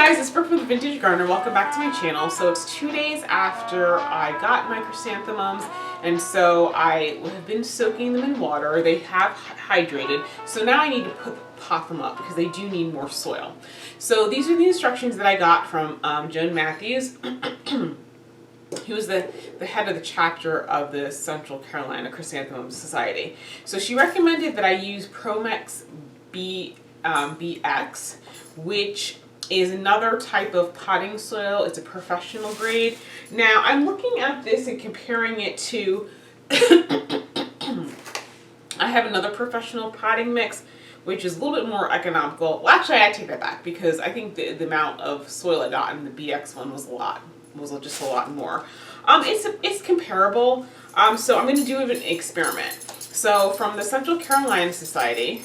guys, it's Brooke from the Vintage Gardener. Welcome back to my channel. So it's 2 days after I got my chrysanthemums, and so I have been soaking them in water. They have hydrated, so now I need to pot them up because they do need more soil. So these are the instructions that I got from Joan Matthews, who is the head of the chapter of the Central Carolina Chrysanthemum Society. So she recommended that I use Promex BX, which is another type of potting soil. It's a professional grade. Now I'm looking at this and comparing it to I have another professional potting mix which is a little bit more economical. Well, actually I take that back because I think the amount of soil I got in the BX one was just a lot more. It's comparable. So I'm going to do an experiment. So from the Central Carolina Society,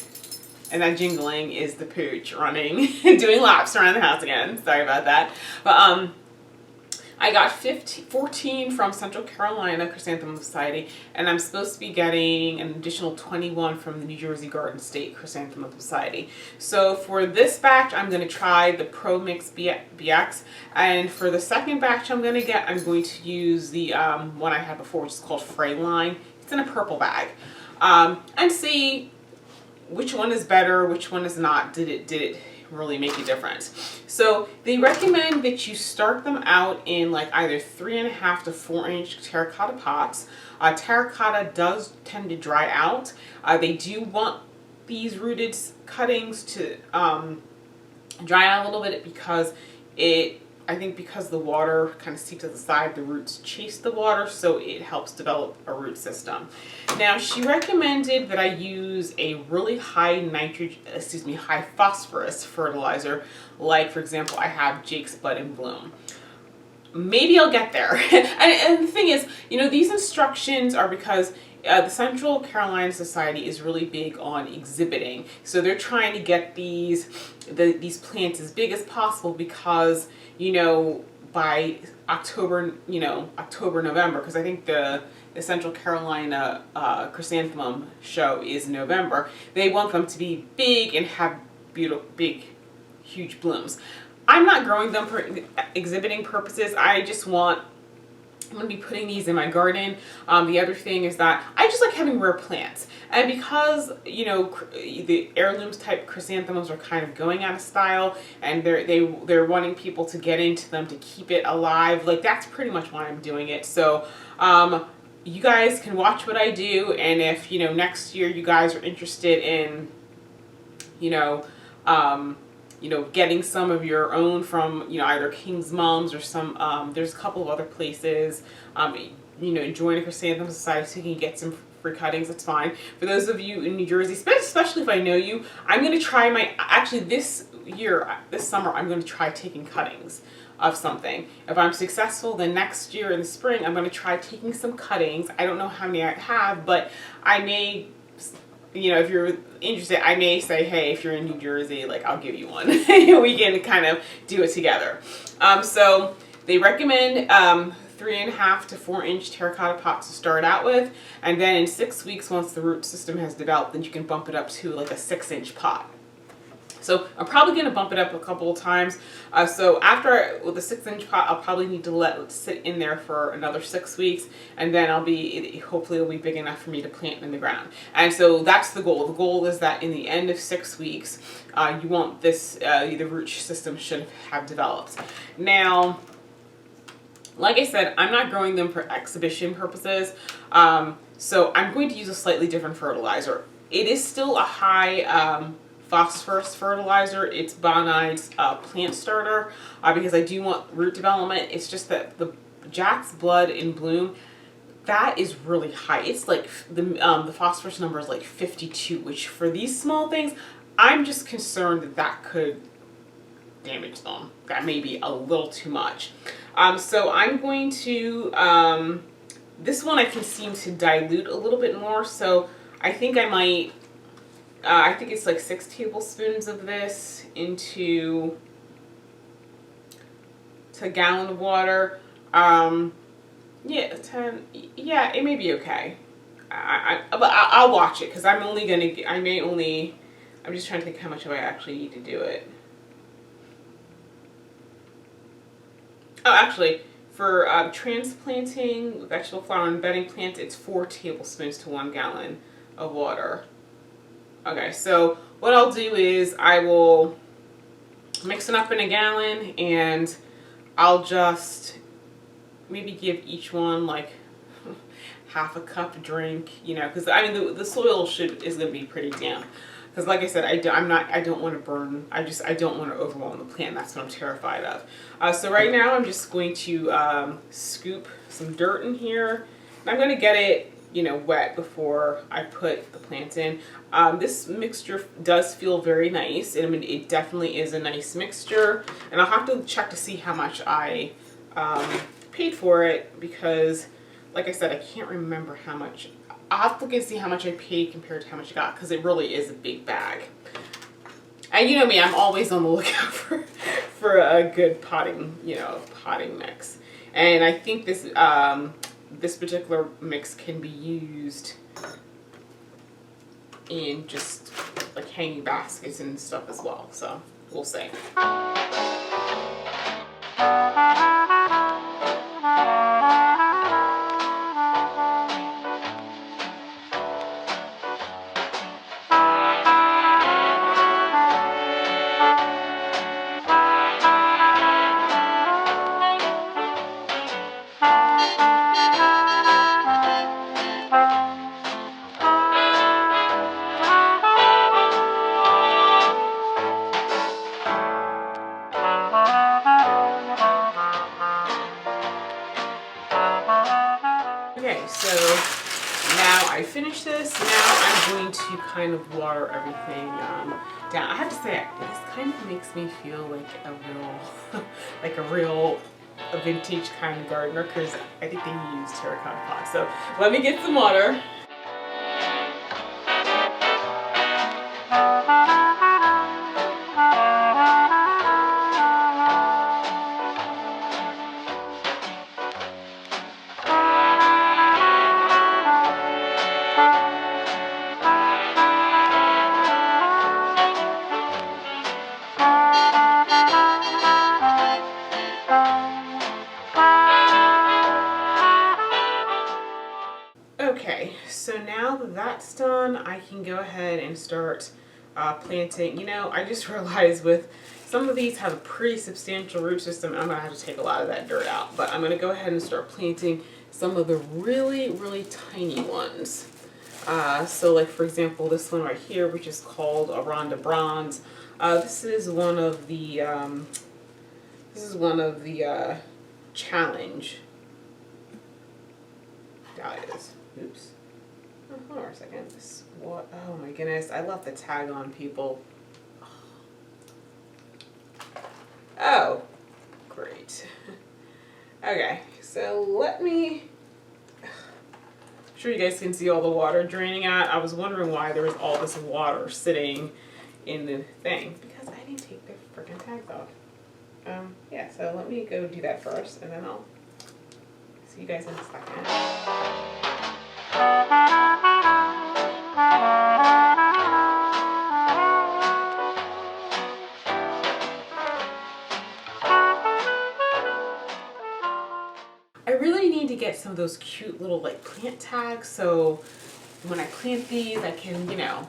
and that jingling is the pooch running, doing laps around the house again. Sorry about that. But I got 14 from Central Carolina Chrysanthemum Society, and I'm supposed to be getting an additional 21 from the New Jersey Garden State Chrysanthemum Society. So for this batch, I'm going to try the Pro Mix BX, and for the second batch I'm going to use the one I had before, which is called Freyline. It's in a purple bag, and see which one is better, which one is not. Did it really make a difference? So they recommend that you start them out in like either 3.5 to 4 inch terracotta pots. Terracotta does tend to dry out. They do want these rooted cuttings to dry out a little bit because I think because the water kind of seeps to the side, the roots chase the water, so it helps develop a root system. Now, she recommended that I use a really high high phosphorus fertilizer, like for example, I have Jake's Bud and Bloom. Maybe I'll get there. and the thing is, you know, these instructions are because the Central Carolina Society is really big on exhibiting. So they're trying to get these plants as big as possible because, you know, by October, November, because I think the Central Carolina Chrysanthemum show is in November, they want them to be big and have beautiful, big, huge blooms. I'm not growing them for exhibiting purposes. I'm going to be putting these in my garden. The other thing is that I just like having rare plants. And because, you know, the heirlooms type chrysanthemums are kind of going out of style, and they're wanting people to get into them to keep it alive, like that's pretty much why I'm doing it. So you guys can watch what I do, and if, you know, next year you guys are interested in, getting some of your own from, either King's Mums or some, there's a couple of other places, join a Chrysanthemum Society so you can get some free cuttings, that's fine. For those of you in New Jersey, especially if I know you, I'm going to try this summer, I'm going to try taking cuttings of something. If I'm successful, then next year in the spring, I'm going to try taking some cuttings. I don't know how many I have, but I may, if you're interested, I may say, hey, if you're in New Jersey, like, I'll give you one. We can kind of do it together. So they recommend 3.5 to 4 inch terracotta pots to start out with, and then in 6 weeks, once the root system has developed, then you can bump it up to like a 6-inch pot. So I'm probably going to bump it up a couple of times. So with the 6-inch pot, I'll probably need to let it sit in there for another 6 weeks, and then hopefully it'll be big enough for me to plant in the ground. And so that's the goal. The goal is that in the end of 6 weeks, you want this, the root system should have developed. Now, like I said, I'm not growing them for exhibition purposes, so I'm going to use a slightly different fertilizer. It is still a high phosphorus fertilizer. It's Bonide's plant starter, because I do want root development. It's just that the Jack's Blood and Bloom, that is really high. It's like the phosphorus number is like 52, which for these small things, I'm just concerned that could damage them. That may be a little too much. So I'm going to, this one I can seem to dilute a little bit more, so I think I might, I think it's like 6 tablespoons of this into a gallon of water. Yeah, 10, yeah, it may be okay. But I'll watch it, because I'm just trying to think how much I actually need to do it. Oh, actually, for transplanting vegetable flower and bedding plants, it's 4 tablespoons to 1 gallon of water. Okay, so what I'll do is I will mix it up in a gallon, and I'll just maybe give each one like half a cup drink, you know, because I mean the soil is going to be pretty damp. Because like I said, I don't want to burn. I don't want to overwhelm the plant. That's what I'm terrified of. So right now I'm just going to scoop some dirt in here. And I'm going to get it, you know, wet before I put the plant in. This mixture does feel very nice. I mean, it definitely is a nice mixture. And I'll have to check to see how much I paid for it, because like I said, I can't remember how much. I'll have to look and see how much I paid compared to how much I got, because it really is a big bag. And you know me, I'm always on the lookout for a good potting mix. And I think this this particular mix can be used in just like hanging baskets and stuff as well. So we'll see. Okay, so now I finished this. Now I'm going to kind of water everything down. I have to say, this kind of makes me feel like a real vintage kind of gardener, because I think they use terracotta pots. So let me get some water. Okay, so now that that's done, I can go ahead and start planting. You know, I just realized with some of these have a pretty substantial root system. I'm going to have to take a lot of that dirt out, but I'm going to go ahead and start planting some of the really, really tiny ones. So like for example, this one right here, which is called a Rhonda Bronze. This is one of the challenge. Dahlias. Oops. Oh, hold on a second. What? Oh my goodness! I left the tag on, people. Oh, great. Okay, so let me. I'm sure you guys can see all the water draining out. I was wondering why there was all this water sitting in the thing, because I didn't take the freaking tags off. Yeah. So let me go do that first, and then I'll see you guys in a second. I really need to get some of those cute little like plant tags, so when I plant these I can, you know,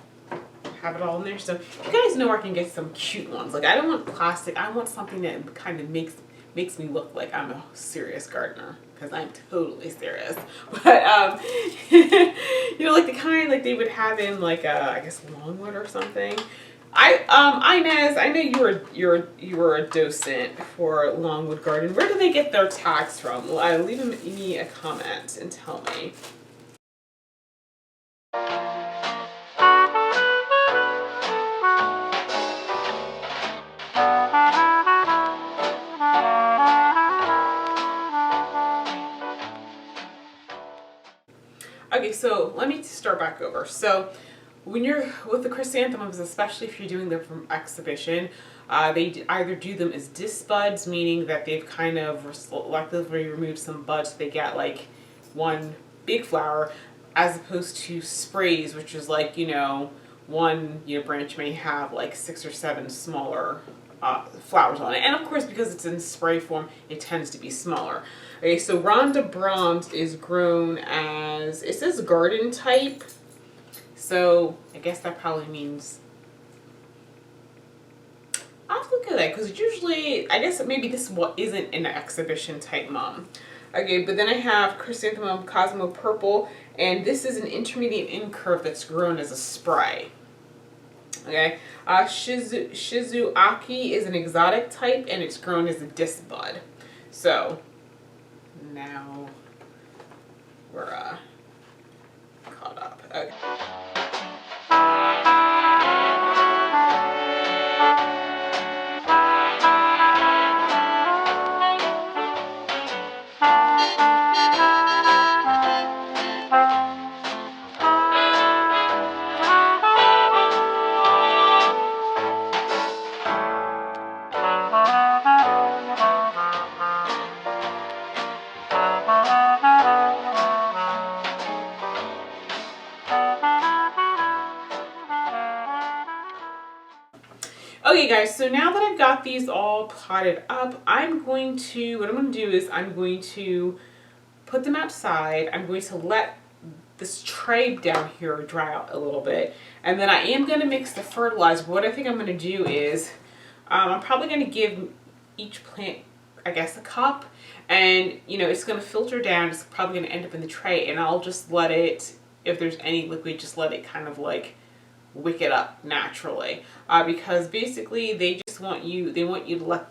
have it all in there. So you guys know I can get some cute ones. Like I don't want plastic, I want something that kind of makes me look like I'm a serious gardener, because I'm totally serious. But you know, like the kind like they would have in like I guess Longwood or something. Inez, I know you were a docent for Longwood Garden. Where do they get their tags from? Leave me a comment and tell me. Okay, so let me start back over. So when you're with the chrysanthemums, especially if you're doing them from exhibition, they either do them as disc buds, meaning that they've kind of selectively removed some buds, they get like one big flower, as opposed to sprays, which is like, you know, one branch may have like 6 or 7 smaller flowers on it. And of course, because it's in spray form, it tends to be smaller. Okay, so Rhonda Bronze is grown as, it says garden type. So I guess that probably means, I'll have to look at that because usually, I guess maybe this isn't an exhibition type mom. Okay, but then I have Chrysanthemum Cosmo Purple, and this is an intermediate incurve that's grown as a spray. Okay, Shizuaki is an exotic type, and it's grown as a disc bud. So now we're caught up. Okay. Okay guys, so now that I've got these all potted up, what I'm going to do is I'm going to put them outside. I'm going to let this tray down here dry out a little bit. And then I am going to mix the fertilizer. What I think I'm going to do is, I'm probably going to give each plant, I guess, a cup. And, you know, it's going to filter down. It's probably going to end up in the tray. And I'll just let it, if there's any liquid, just let it kind of like wick it up naturally, because basically they just want you to let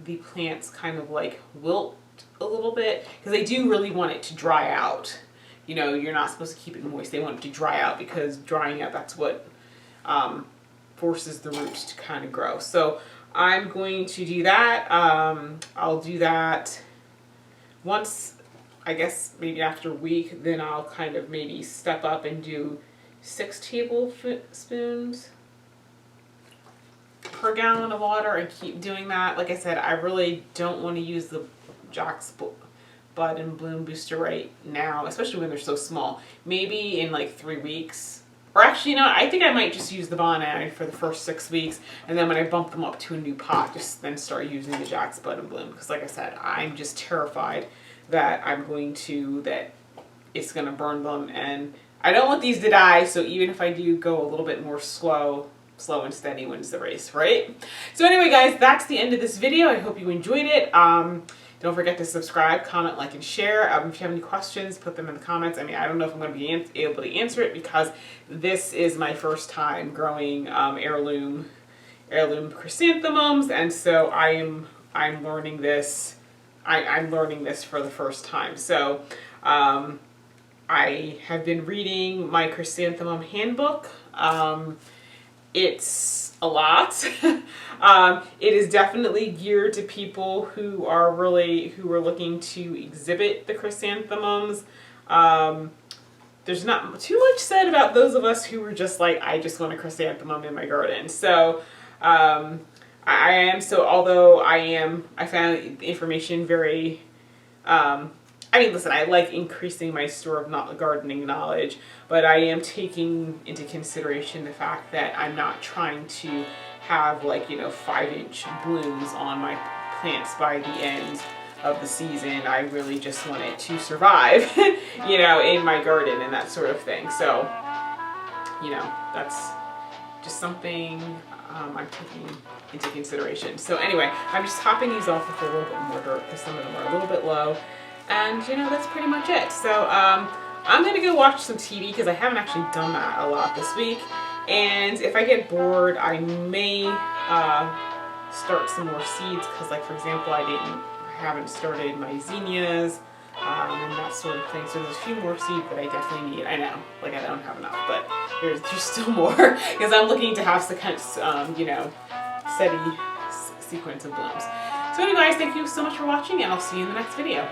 the plants kind of like wilt a little bit, because they do really want it to dry out. You know, you're not supposed to keep it moist. They want it to dry out, because drying out, that's what forces the roots to kind of grow. So I'm going to do that. I'll do that once, I guess maybe after a week. Then I'll kind of maybe step up and do 6 tablespoons per gallon of water, and keep doing that. Like I said, I really don't want to use the Jack's Bud and Bloom Booster right now, especially when they're so small. Maybe in like 3 weeks. Or actually, you know, I think I might just use the Bonnet for the first 6 weeks, and then when I bump them up to a new pot, just then start using the Jack's Bud and Bloom. Because like I said, I'm just terrified that it's going to burn them, and I don't want these to die, so even if I do go a little bit more slow and steady wins the race, right? So anyway, guys, that's the end of this video. I hope you enjoyed it. Don't forget to subscribe, comment, like, and share. If you have any questions, put them in the comments. I mean, I don't know if I'm going to be able to answer it, because this is my first time growing heirloom chrysanthemums, and so I'm learning this. I'm learning this for the first time. So I have been reading my chrysanthemum handbook. It's a lot. It is definitely geared to people who are looking to exhibit the chrysanthemums. There's not too much said about those of us who were just like, I just want a chrysanthemum in my garden. So although I found the information very, I mean, listen, I like increasing my store of gardening knowledge, but I am taking into consideration the fact that I'm not trying to have, like, you know, 5-inch blooms on my plants by the end of the season. I really just want it to survive, you know, in my garden and that sort of thing. So, you know, that's just something I'm taking into consideration. So anyway, I'm just topping these off with a little bit more dirt, because some of them are a little bit low. And, you know, that's pretty much it. So I'm going to go watch some TV, because I haven't actually done that a lot this week. And if I get bored, I may start some more seeds, because, like, for example, I haven't started my zinnias and that sort of thing. So there's a few more seeds that I definitely need. I know, like, I don't have enough, but there's still more, because I'm looking to have some kind of, you know, steady sequence of blooms. So anyway, guys, thank you so much for watching, and I'll see you in the next video.